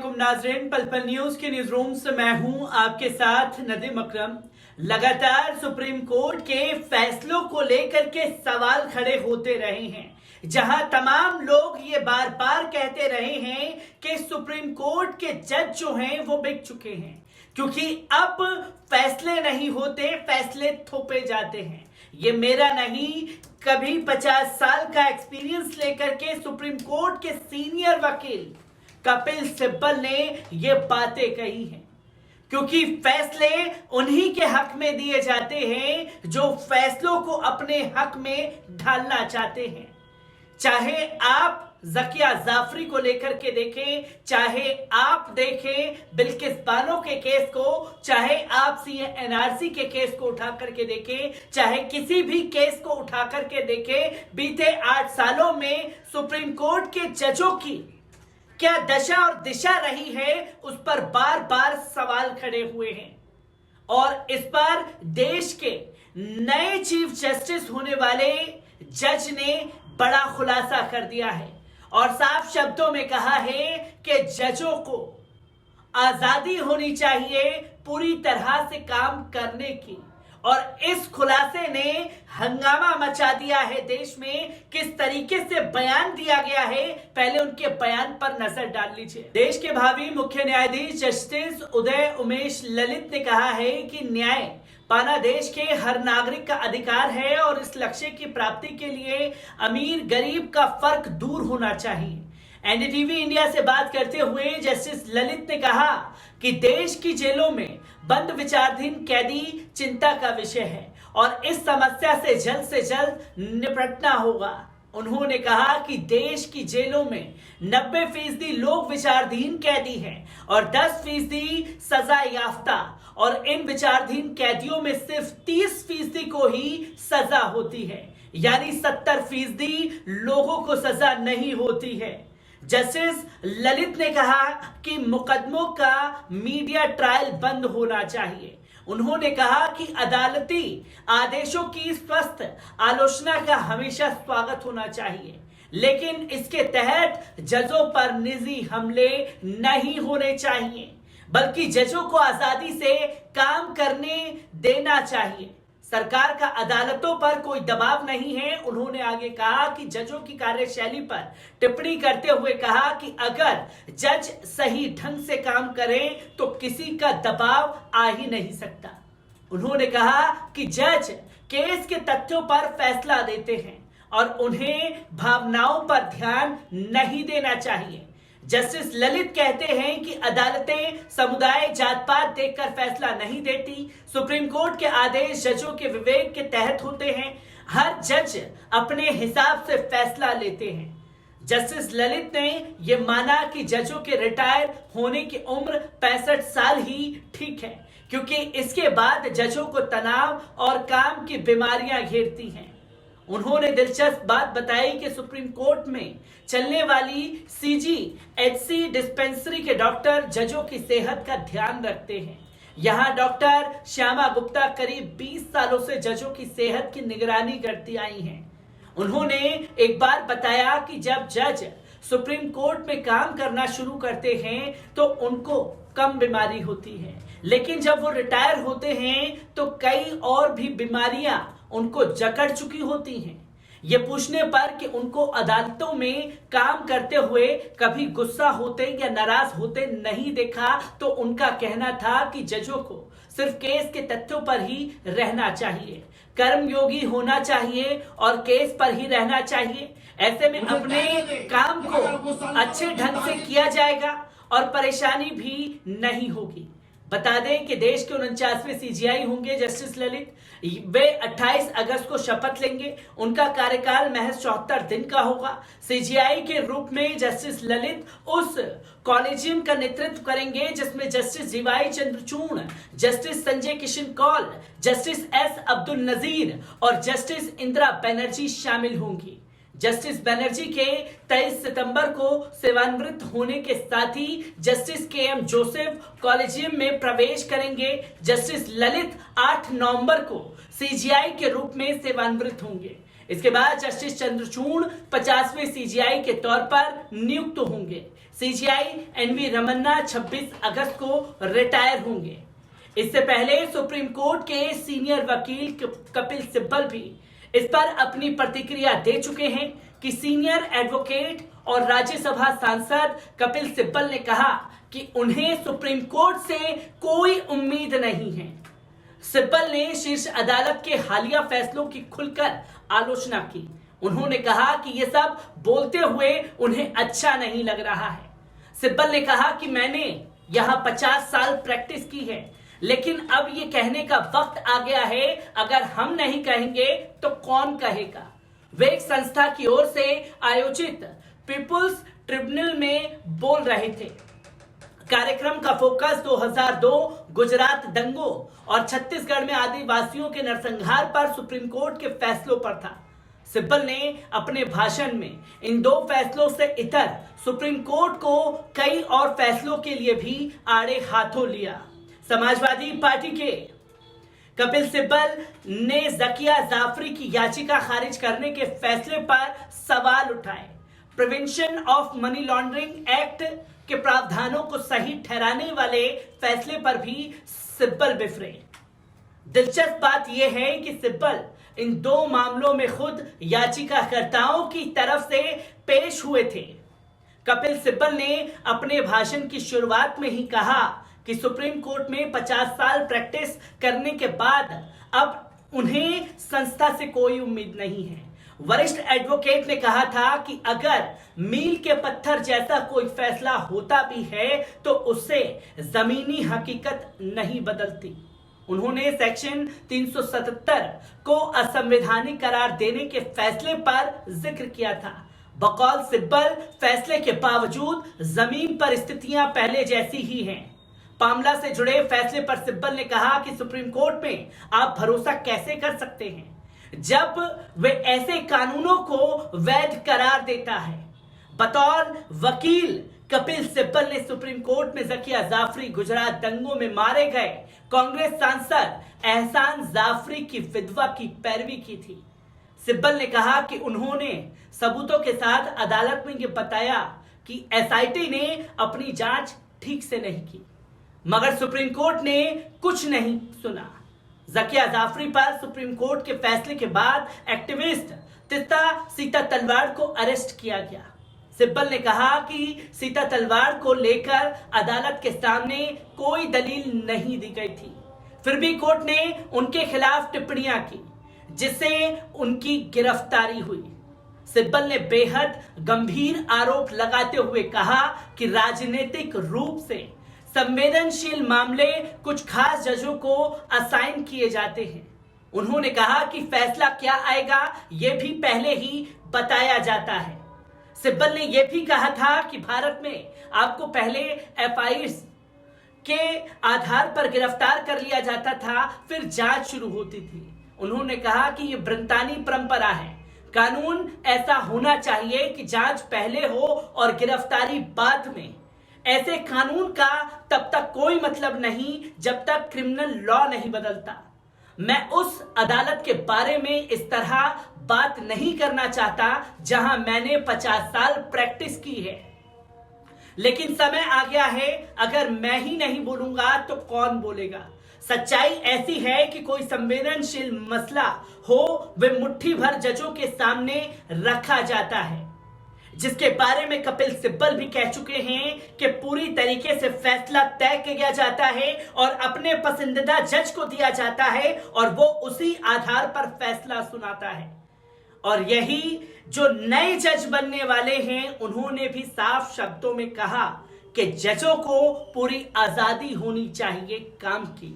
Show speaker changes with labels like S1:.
S1: वालेकुम नाज़रीन, पल पल न्यूज के न्यूज रूम से मैं हूं आपके साथ नदीम अकरम। लगातार सुप्रीम कोर्ट के फैसलों को लेकर के सवाल खड़े होते रहे हैं, जहां तमाम लोग ये बार बार कहते रहे हैं कि सुप्रीम कोर्ट के जज जो हैं वो बिक चुके हैं, क्योंकि अब फैसले नहीं होते, फैसले थोपे जाते हैं। ये मेरा नहीं, कभी 50 साल का एक्सपीरियंस लेकर के सुप्रीम कोर्ट के सीनियर वकील कपिल सिब्बल ने ये बातें कही हैं, क्योंकि फैसले उन्हीं के हक में दिए जाते हैं जो फैसलों को अपने हक में ढालना चाहते हैं। चाहे आप ज़किया जाफरी को लेकर के देखें, चाहे आप देखें बिल्किस बानो के केस को, चाहे आप सीए एनआरसी के केस को उठा करके देखें, चाहे किसी भी केस को उठा करके देखें, बीते 8 सालों में सुप्रीम कोर्ट के जजों की क्या दशा और दिशा रही है, उस पर बार बार सवाल खड़े हुए हैं। और इस पर देश के नए चीफ जस्टिस होने वाले जज ने बड़ा खुलासा कर दिया है और साफ शब्दों में कहा है कि जजों को आजादी होनी चाहिए पूरी तरह से काम करने की। और इस खुलासे ने हंगामा मचा दिया है देश में। किस तरीके से बयान दिया गया है, पहले उनके बयान पर नजर डाल लीजिए। देश के भावी मुख्य न्यायाधीश जस्टिस उदय उमेश ललित ने कहा है कि न्याय पाना देश के हर नागरिक का अधिकार है और इस लक्ष्य की प्राप्ति के लिए अमीर गरीब का फर्क दूर होना चाहिए। एनडीटीवी इंडिया से बात करते हुए जस्टिस ललित ने कहा कि देश की जेलों में बंद विचाराधीन कैदी चिंता का विषय है और इस समस्या से जल्द निपटना होगा। उन्होंने कहा कि देश की जेलों में 90% लोग विचाराधीन कैदी हैं और 10% सजा याफ्ता, और इन विचाराधीन कैदियों में सिर्फ 30% को ही सजा होती है, यानी 70% लोगों को सजा नहीं होती है। जस्टिस ललित ने कहा कि मुकदमों का मीडिया ट्रायल बंद होना चाहिए। उन्होंने कहा कि अदालती आदेशों की स्वस्थ आलोचना का हमेशा स्वागत होना चाहिए, लेकिन इसके तहत जजों पर निजी हमले नहीं होने चाहिए, बल्कि जजों को आजादी से काम करने देना चाहिए। सरकार का अदालतों पर कोई दबाव नहीं है। उन्होंने आगे कहा कि जजों की कार्यशैली पर टिप्पणी करते हुए कहा कि अगर जज सही ढंग से काम करें तो किसी का दबाव आ ही नहीं सकता। उन्होंने कहा कि जज केस के तथ्यों पर फैसला देते हैं और उन्हें भावनाओं पर ध्यान नहीं देना चाहिए। जस्टिस ललित कहते हैं कि अदालतें समुदाय जात पात देखकर फैसला नहीं देती। सुप्रीम कोर्ट के आदेश जजों के विवेक के तहत होते हैं। हर जज अपने हिसाब से फैसला लेते हैं। जस्टिस ललित ने यह माना कि जजों के रिटायर होने की उम्र 65 साल ही ठीक है, क्योंकि इसके बाद जजों को तनाव और काम की बीमारियां घेरती हैं। उन्होंने दिलचस्प बात बताई कि सुप्रीम कोर्ट में चलने वाली CGHC डिस्पेंसरी के डॉक्टर जजों की सेहत का ध्यान रखते हैं। यहां डॉक्टर श्यामा गुप्ता करीब 20 सालों से जजों की सेहत की निगरानी करती आई हैं। उन्होंने एक बार बताया कि जब जज सुप्रीम कोर्ट में काम करना शुरू करते हैं तो उनको कम बीमारी होती है, लेकिन जब वो रिटायर होते हैं तो कई और भी बीमारियां उनको जकड़ चुकी होती हैं। ये पूछने पर कि उनको अदालतों में काम करते हुए कभी गुस्सा होते या नाराज होते नहीं देखा, तो उनका कहना था कि जजों को सिर्फ केस के तथ्यों पर ही रहना चाहिए, कर्मयोगी होना चाहिए और केस पर ही रहना चाहिए। ऐसे में अपने काम को अच्छे ढंग से किया जाएगा और परेशानी भी नहीं होगी। बता दें कि देश के 49वें CJI होंगे जस्टिस ललित। वे 28 अगस्त को शपथ लेंगे। उनका कार्यकाल महज 74 दिन का होगा। CJI के रूप में जस्टिस ललित उस कॉलेजियम का नेतृत्व करेंगे जिसमें justice DY Chandrachud, justice Sanjay Kishan Kaul, justice S Abdul Nazeer और जस्टिस इंदिरा बनर्जी शामिल होंगी। जस्टिस बनर्जी के 23 सितंबर को सेवानिवृत्त होने के साथ ही जस्टिस KM जोसेफ कॉलेजियम में प्रवेश करेंगे। जस्टिस ललित 8 नवंबर को CJI के रूप में सेवानिवृत्त होंगे। इसके बाद जस्टिस चंद्रचूड़ 50वें सीजीआई के तौर पर नियुक्त होंगे। सीजीआई एनवी रमन्ना 26 अगस्त को रिटायर होंगे। इससे पहले सुप्रीम कोर्ट के सीनियर वकील कपिल सिब्बल भी इस पर अपनी प्रतिक्रिया दे चुके हैं कि सीनियर एडवोकेट और राज्यसभा सांसद कपिल सिब्बल ने कहा कि उन्हें सुप्रीम कोर्ट से कोई उम्मीद नहीं है। सिब्बल ने शीर्ष अदालत के हालिया फैसलों की खुलकर आलोचना की। उन्होंने कहा कि यह सब बोलते हुए उन्हें अच्छा नहीं लग रहा है। सिब्बल ने कहा कि मैंने यहां 50 साल प्रैक्टिस की है, लेकिन अब यह कहने का वक्त आ गया है, अगर हम नहीं कहेंगे तो कौन कहेगा। वे एक संस्था की ओर से आयोजित पीपुल्स ट्रिब्यूनल में बोल रहे थे। कार्यक्रम का फोकस 2002 गुजरात दंगों और छत्तीसगढ़ में आदिवासियों के नरसंहार पर सुप्रीम कोर्ट के फैसलों पर था। सिब्बल ने अपने भाषण में इन दो फैसलों से इतर सुप्रीम कोर्ट को कई और फैसलों के लिए भी आड़े हाथों लिया। समाजवादी पार्टी के कपिल सिब्बल ने जकिया जाफरी की याचिका खारिज करने के फैसले पर सवाल उठाए। Prevention of money laundering act के प्रावधानों को सही ठहराने वाले फैसले पर भी सिब्बल बिफरे। दिलचस्प बात यह है कि सिब्बल इन दो मामलों में खुद याचिकाकर्ताओं की तरफ से पेश हुए थे। कपिल सिब्बल ने अपने भाषण की शुरुआत में ही कहा कि सुप्रीम कोर्ट में 50 साल प्रैक्टिस करने के बाद अब उन्हें संस्था से कोई उम्मीद नहीं है। वरिष्ठ एडवोकेट ने कहा था कि अगर मील के पत्थर जैसा कोई फैसला होता भी है तो उससे जमीनी हकीकत नहीं बदलती। उन्होंने सेक्शन 377 को असंवैधानिक करार देने के फैसले पर जिक्र किया था। बकौल सिब्बल, फैसले के बावजूद जमीन पर स्थितियां पहले जैसी ही हैं। मामला से जुड़े फैसले पर सिब्बल ने कहा कि सुप्रीम कोर्ट में आप भरोसा कैसे कर सकते हैं जब वे ऐसे कानूनों को वैध करार देता है। बतौर वकील कपिल सिब्बल ने सुप्रीम कोर्ट में जकिया जाफरी गुजरात दंगों में मारे गए कांग्रेस सांसद एहसान जाफरी की विधवा की पैरवी की थी। सिब्बल ने कहा कि उन्होंने सबूतों के साथ अदालत में यह बताया कि एसआईटी ने अपनी जांच ठीक से नहीं की, मगर सुप्रीम कोर्ट ने कुछ नहीं सुना। जकिया जाफरी पर सुप्रीम कोर्ट के फैसले के बाद एक्टिविस्ट तिस्ता सीता तलवार को अरेस्ट किया गया। सिब्बल ने कहा कि सीता तलवार को लेकर अदालत के सामने कोई दलील नहीं दी गई थी, फिर भी कोर्ट ने उनके खिलाफ टिप्पणियां की, जिससे उनकी गिरफ्तारी हुई। सिब्बल ने बेहद गंभीर आरोप लगाते हुए कहा कि राजनीतिक रूप से संवेदनशील मामले कुछ खास जजों को असाइन किए जाते हैं। उन्होंने कहा कि फैसला क्या आएगा यह भी पहले ही बताया जाता है। सिब्बल ने यह भी कहा था कि भारत में आपको पहले एफआईआर के आधार पर गिरफ्तार कर लिया जाता था, फिर जांच शुरू होती थी। उन्होंने कहा कि यह ब्रितानी परंपरा है, कानून ऐसा होना चाहिए कि जांच पहले हो और गिरफ्तारी बाद में। ऐसे कानून का तब तक कोई मतलब नहीं जब तक क्रिमिनल लॉ नहीं बदलता। मैं उस अदालत के बारे में इस तरह बात नहीं करना चाहता जहां मैंने 50 साल प्रैक्टिस की है, लेकिन समय आ गया है, अगर मैं ही नहीं बोलूंगा तो कौन बोलेगा। सच्चाई ऐसी है कि कोई संवेदनशील मसला हो वे मुट्ठी भर जजों के सामने रखा जाता है, जिसके बारे में कपिल सिब्बल भी कह चुके हैं कि पूरी तरीके से फैसला तय किया जाता है और अपने पसंदीदा जज को दिया जाता है और वो उसी आधार पर फैसला सुनाता है। और यही जो नए जज बनने वाले हैं उन्होंने भी साफ शब्दों में कहा कि जजों को पूरी आजादी होनी चाहिए काम की।